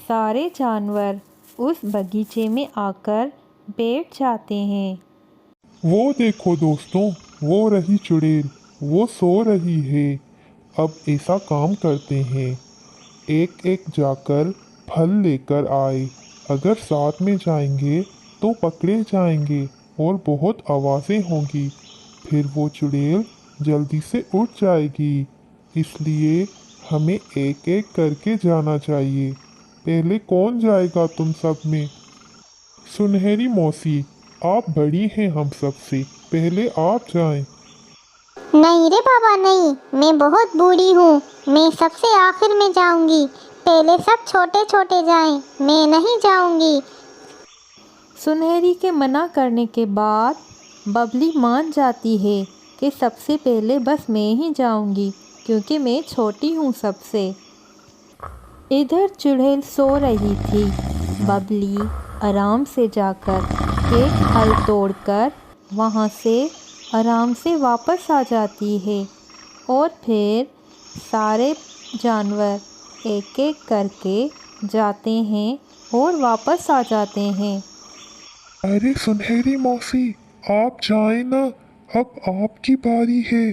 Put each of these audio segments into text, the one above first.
सारे जानवर उस बगीचे में आकर बैठ जाते हैं। वो देखो दोस्तों, वो रही चुड़ैल, वो सो रही है। अब ऐसा काम करते हैं, एक एक जाकर फल लेकर आए। अगर साथ में जाएंगे तो पकड़े जाएंगे और बहुत आवाज़ें होंगी। फिर वो चुड़ैल जल्दी से उठ जाएगी। इसलिए हमें एक एक करके जाना चाहिए। पहले कौन जाएगा तुम सब में? सुनहरी मौसी, आप बड़ी हैं हम सब से, पहले आप जाएं। नहीं रे बाबा नहीं, मैं बहुत बूढ़ी हूँ। मैं सबसे आखिर में जाऊंगी। पहले सब छोटे छोटे जाएं, मैं नहीं जाऊंगी। सुनहरी के मना करने के बाद बबली मान जाती है कि सबसे पहले बस मैं ही जाऊंगी, क्योंकि मैं छोटी हूँ सबसे। इधर चुड़ैल सो रही थी। बबली आराम से जाकर एक फल तोड़कर वहाँ से आराम से वापस आ जाती है और फिर सारे जानवर एक एक करके जाते हैं और वापस आ जाते हैं। अरे सुनहरी मौसी, आप जाएं ना, अब आपकी बारी है।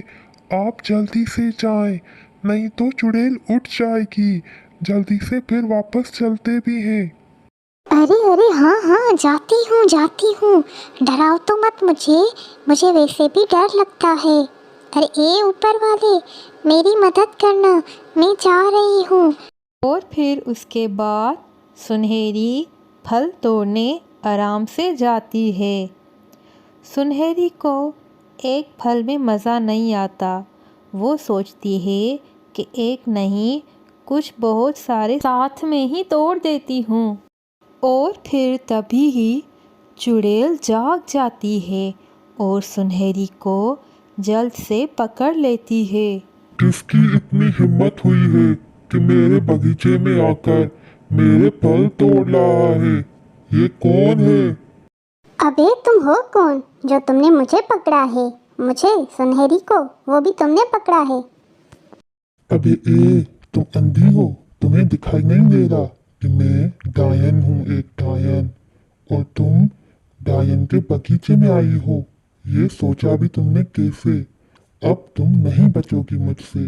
आप जल्दी से जाएं, नहीं तो चुड़ैल उठ जाएगी। जल्दी से फिर वापस चलते भी हैं। अरे अरे हाँ हाँ, जाती हूँ। डराओ तो मत मुझे, मुझे वैसे भी डर लगता है। अरे ए ऊपर वाले, मेरी मदद करना, मैं जा रही हूँ। और फिर उसके बाद सुनहरी फल तोड़ने आराम से जाती है। सुनहरी को एक फल में मज़ा नहीं आता। वो सोचती है कि एक नहीं, कुछ बहुत सारे साथ में ही तोड़ देती हूँ। और फिर तभी ही चुड़ैल जाग जाती है और सुनहरी को जल्द से पकड़ लेती है। किसकी इतनी हिम्मत हुई है कि मेरे बगीचे में आकर मेरे फल तोड़ रहा है? ये कौन है? अबे तुम हो कौन जो तुमने मुझे पकड़ा है? मुझे सुनहरी को, वो भी तुमने पकड़ा है? अबे ए, तुम अंधी हो? तुम्हें दिखाई नहीं दे रहा कि मैं डायन हूँ, एक डायन? और तुम डायन के बगीचे में आई हो? ये सोचा भी तुमने कैसे? अब तुम नहीं बचोगी मुझसे।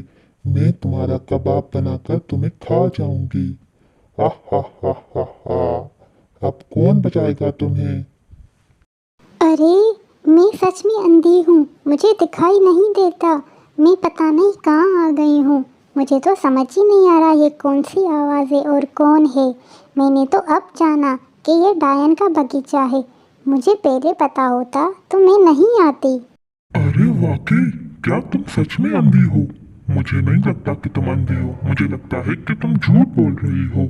मैं तुम्हारा कबाब बनाकर तुम्हें खा जाऊंगी। हा हा हा हा हा। अब कौन बचाएगा तुम्हें? अरे मैं सच में अंधी हूँ, मुझे दिखाई नहीं देता। मैं पता नहीं कहाँ आ गई हूँ। मुझे तो समझ ही नहीं आ रहा ये कौन सी आवाज़ है और कौन है। मैंने तो अब जाना कि ये डायन का बगीचा है। मुझे पहले पता होता तो मैं नहीं आती। अरे वाकई, क्या तुम सच में अंधी हो? मुझे नहीं लगता कि तुम अंधी हो, मुझे लगता है कि तुम झूठ बोल रही हो।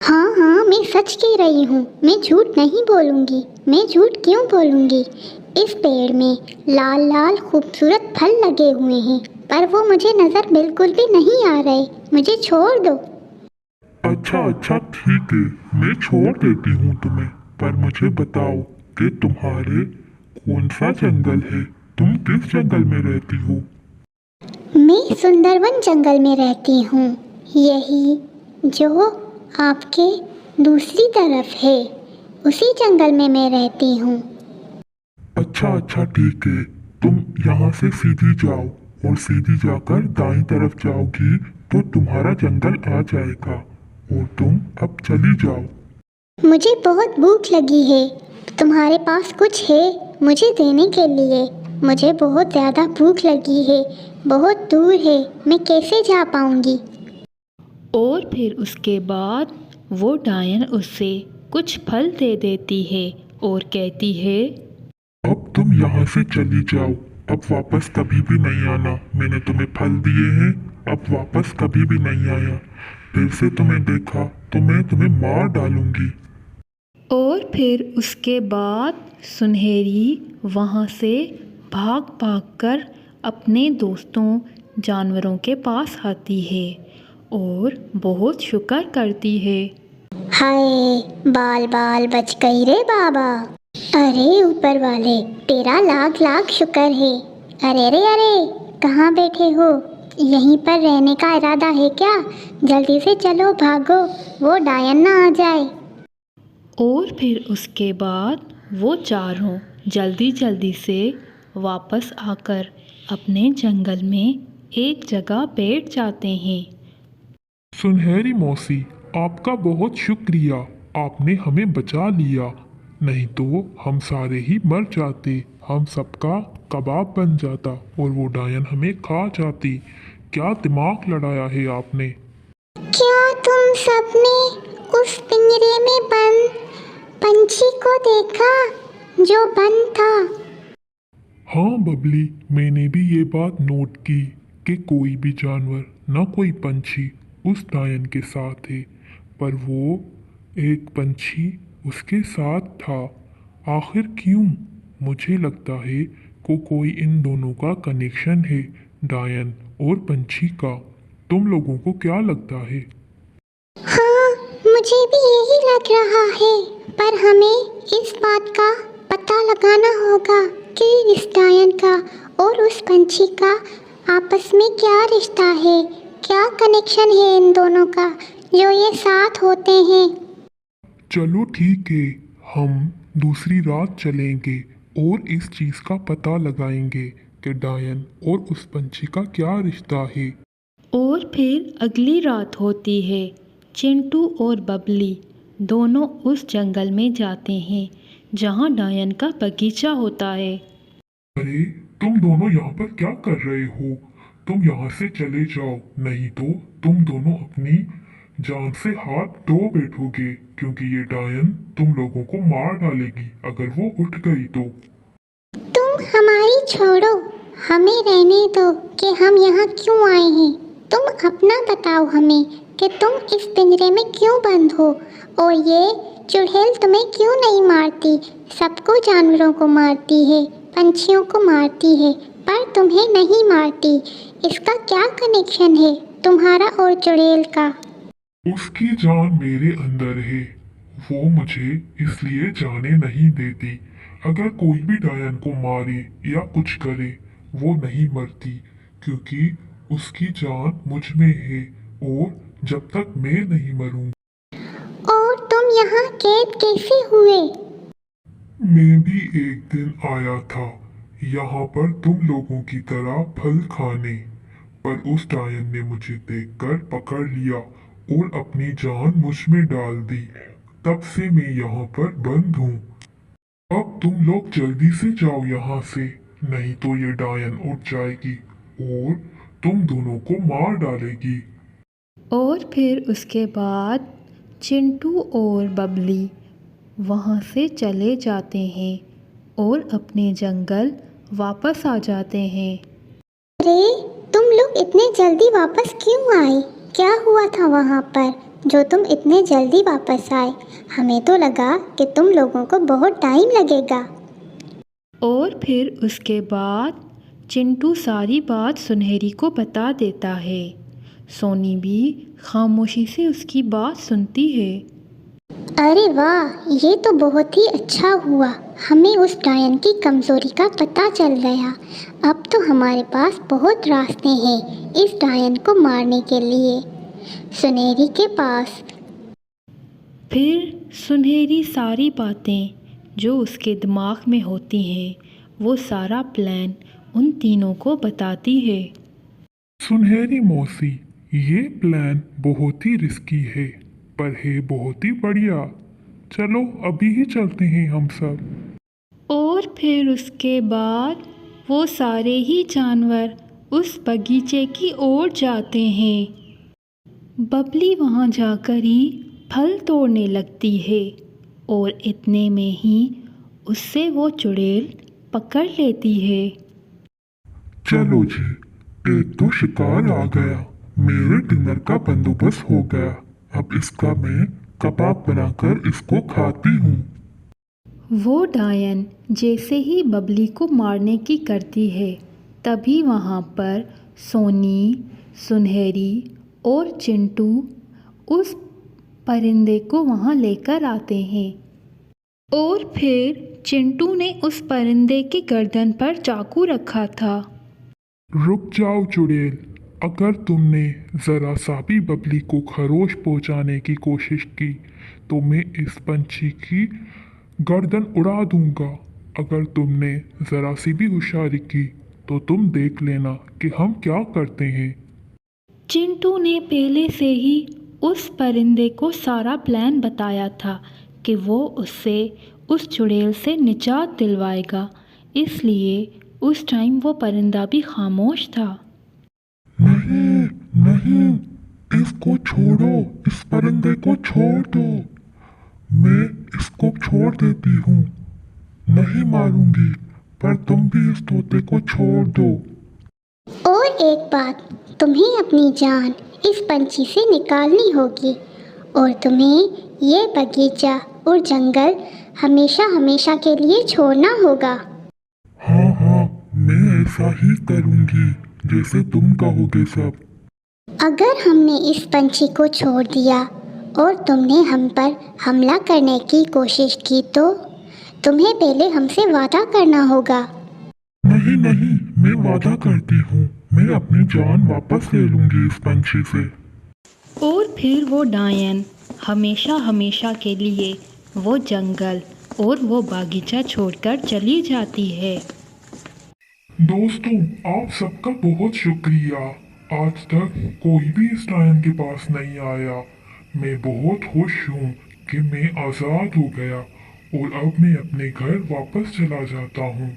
हाँ हाँ, मैं सच कह रही हूँ, मैं झूठ नहीं बोलूँगी। मैं झूठ क्यों बोलूँगी? इस पेड़ में लाल लाल खूबसूरत फल लगे हुए हैं, पर वो मुझे नज़र बिल्कुल भी नहीं आ रहे। मुझे छोड़ दो। अच्छा अच्छा ठीक है, मैं छोड़ देती हूँ तुम्हें। पर मुझे बताओ कि तुम्हारे कौन सा जंगल है? तुम किस जंगल में रहती हो? मैं सुंदरवन जंगल में रहती हूँ, यही जो आपके दूसरी तरफ है, उसी जंगल में मैं रहती हूँ। अच्छा अच्छा ठीक है, तुम यहाँ से सीधी जाओ और सीधी जाकर दाईं तरफ जाओगी तो तुम्हारा जंगल आ जाएगा। और तुम अब चली जाओ। मुझे बहुत भूख लगी है, तुम्हारे पास कुछ है मुझे देने के लिए? मुझे बहुत ज़्यादा भूख लगी है, बहुत दूर है, मैं कैसे जा पाऊँगी? और फिर उसके बाद वो डायन उससे कुछ फल दे देती है और कहती है, अब तुम यहाँ से चली जाओ, अब वापस कभी भी नहीं आना। मैंने तुम्हें फल दिए हैं, अब वापस कभी भी नहीं आया। फिर से तुम्हें देखा तो मैं तुम्हें मार डालूंगी। और फिर उसके बाद सुनहरी वहाँ से भाग भाग कर अपने दोस्तों जानवरों के पास आती है और बहुत शुक्र करती है। हाय, बाल बाल बच गई रे बाबा। अरे ऊपर वाले, तेरा लाख लाख शुक्र है। अरे अरे अरे, कहाँ बैठे हो? यहीं पर रहने का इरादा है क्या? जल्दी से चलो, भागो, वो डायन ना आ जाए। और फिर उसके बाद वो चारों जल्दी जल्दी से वापस आकर अपने जंगल में एक जगह बैठ जाते हैं। सुनहरी मौसी, आपका बहुत शुक्रिया, आपने हमें बचा लिया, नहीं तो हम सारे ही मर जाते, हम सबका कबाब बन जाता और वो डायन हमें खा जाती। क्या दिमाग लड़ाया है आपने। क्या तुम सबने उस पिंजरे में बंद पंछी को देखा जो बंद था? हाँ बबली, मैंने भी ये बात नोट की कि कोई भी जानवर, ना कोई पंछी उस डायन के साथ है, पर वो एक पंछी उसके साथ था। आखिर क्यों? मुझे लगता है को कोई इन दोनों का कनेक्शन है, डायन और पंछी का। तुम लोगों को क्या लगता है? हाँ, मुझे भी यही लग रहा है, पर हमें इस बात का पता लगाना होगा कि इस डायन का और उस पंछी का आपस में क्या रिश्ता है, क्या कनेक्शन है इन दोनों का जो ये साथ होते हैं। चलो ठीक है, हम दूसरी रात चलेंगे और इस चीज़ का पता लगाएंगे कि डायन और उस पंछी का क्या रिश्ता है। और फिर अगली रात होती है। चिंटू और बबली दोनों उस जंगल में जाते हैं जहाँ डायन का बगीचा होता है। अरे, तुम दोनों यहाँ पर क्या कर रहे हो? तुम यहाँ से चले जाओ, नहीं तो तुम दोनों अपनी जान से हाथ धो बैठोगे, क्योंकि ये डायन तुम लोगों को मार डालेगी अगर वो उठ गई तो। तुम हमारी छोड़ो, हमें रहने दो कि हम यहाँ क्यों आए हैं। तुम अपना बताओ हमें कि तुम इस पिंजरे में क्यों बंद हो और ये चुड़ैल तुम्हें क्यों नहीं मारती। सबको जानवरों को मारती है, पंछियों को मारती है, पर तुम्हें नहीं मारती। इसका क्या कनेक्शन है तुम्हारा और चुड़ैल का? उसकी जान मेरे अंदर है, वो मुझे इसलिए जाने नहीं देती। अगर कोई भी डायन को मारे या कुछ करे, वो नहीं मरती, क्योंकि उसकी जान मुझ में है और जब तक मैं नहीं मरूं। और तुम यहाँ कैद कैसे हुए? मैं भी एक दिन आया था यहाँ पर तुम लोगों की तरह फल खाने, पर उस डायन ने मुझे देखकर पकड़ लिया और अपनी जान मुझ में डाल दी। तब से मैं यहाँ पर बंद हूँ। अब तुम लोग जल्दी से जाओ यहाँ से, नहीं तो ये डायन उठ जाएगी और तुम दोनों को मार डालेगी। और फिर उसके बाद चिंटू और बबली वहाँ से चले जाते हैं और अपने जंगल वापस आ जाते हैं। अरे, तुम लोग इतने जल्दी वापस क्यों आए? क्या हुआ था वहाँ पर जो तुम इतने जल्दी वापस आए? हमें तो लगा कि तुम लोगों को बहुत टाइम लगेगा। और फिर उसके बाद चिंटू सारी बात सुनहरी को बता देता है। सोनी भी खामोशी से उसकी बात सुनती है। अरे वाह, ये तो बहुत ही अच्छा हुआ, हमें उस डायन की कमज़ोरी का पता चल गया। अब तो हमारे पास बहुत रास्ते हैं इस डायन को मारने के लिए। सुनहरी के पास फिर सुनहरी सारी बातें जो उसके दिमाग में होती हैं वो सारा प्लान उन तीनों को बताती है। सुनहरी मौसी, ये प्लान बहुत ही रिस्की है, पर है बहुत ही बढ़िया। चलो अभी ही चलते हैं हम सब। और फिर उसके बाद वो सारे ही जानवर उस बगीचे की ओर जाते हैं। बबली वहाँ जाकर ही फल तोड़ने लगती है और इतने में ही उससे वो चुड़ैल पकड़ लेती है। चलो जी, एक तो शिकार आ गया, मेरे डिनर का बंदोबस्त हो गया। अब इसका मैं कबाब बनाकर इसको खाती हूँ। वो डायन जैसे ही बबली को मारने की करती है तभी वहाँ पर सोनी, सुनहरी और चिंटू उस परिंदे को वहाँ लेकर आते हैं। और फिर चिंटू ने उस परिंदे की गर्दन पर चाकू रखा था। रुक जाओ चुड़ैल, अगर तुमने ज़रा सा भी बबली को खरोश पहुंचाने की कोशिश की तो मैं इस पंछी की गर्दन उड़ा दूंगा। अगर तुमने ज़रा सी भी होशियारी की तो तुम देख लेना कि हम क्या करते हैं। चिंटू ने पहले से ही उस परिंदे को सारा प्लान बताया था कि वो उससे उस चुड़ैल से निजात दिलवाएगा, इसलिए उस टाइम वो परिंदा भी खामोश था। नहीं नहीं, इसको छोड़ो, इस परिंदे को छोड़ दो। मैं इसको छोड़ देती हूँ, नहीं मारूंगी, पर तुम भी इस तोते को छोड़ दो। और एक बात, तुम्हें अपनी जान इस पंछी से निकालनी होगी और तुम्हें ये बगीचा और जंगल हमेशा हमेशा के लिए छोड़ना होगा। हाँ हाँ, मैं ऐसा ही करूँगी जैसे तुम कहोगे सब। अगर हमने इस पंछी को छोड़ दिया और तुमने हम पर हमला करने की कोशिश की तो तुम्हें पहले हमसे वादा करना होगा। नहीं नहीं, मैं वादा करती हूँ, मैं अपनी जान वापस ले लूँगी इस पंछी से। और फिर वो डायन हमेशा हमेशा के लिए वो जंगल और वो बागीचा छोड़कर चली जाती है। दोस्तों, आप सबका बहुत शुक्रिया। आज तक कोई भी इस डायन के पास नहीं आया। मैं बहुत खुश हूँ कि मैं आज़ाद हो गया और अब मैं अपने घर वापस चला जाता हूँ।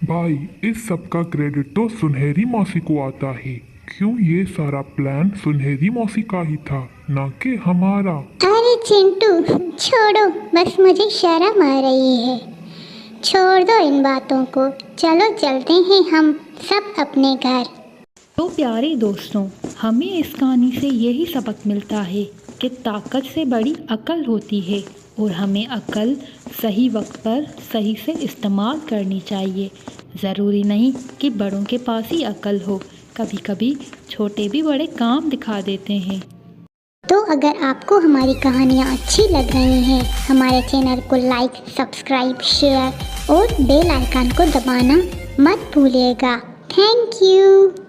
भाई, इस सब का क्रेडिट तो सुनहरी मौसी को आता है। क्यों, ये सारा प्लान सुनहरी मौसी का ही था, ना कि हमारा। अरे चिंटू, छोड़ो, बस मुझे शर्म आ रही है। छोड़ दो इन बातों को, चलो चलते हैं हम सब अपने घर। तो प्यारे दोस्तों, हमें इस कहानी से यही सबक मिलता है कि ताकत से बड़ी अक्ल होती है और हमें अक्ल सही वक्त पर सही से इस्तेमाल करनी चाहिए। ज़रूरी नहीं कि बड़ों के पास ही अक्ल हो, कभी कभी छोटे भी बड़े काम दिखा देते हैं। तो अगर आपको हमारी कहानियाँ अच्छी लग रही हैं, हमारे चैनल को लाइक, सब्सक्राइब, शेयर और बेल आइकन को दबाना मत भूलिएगा। Thank you.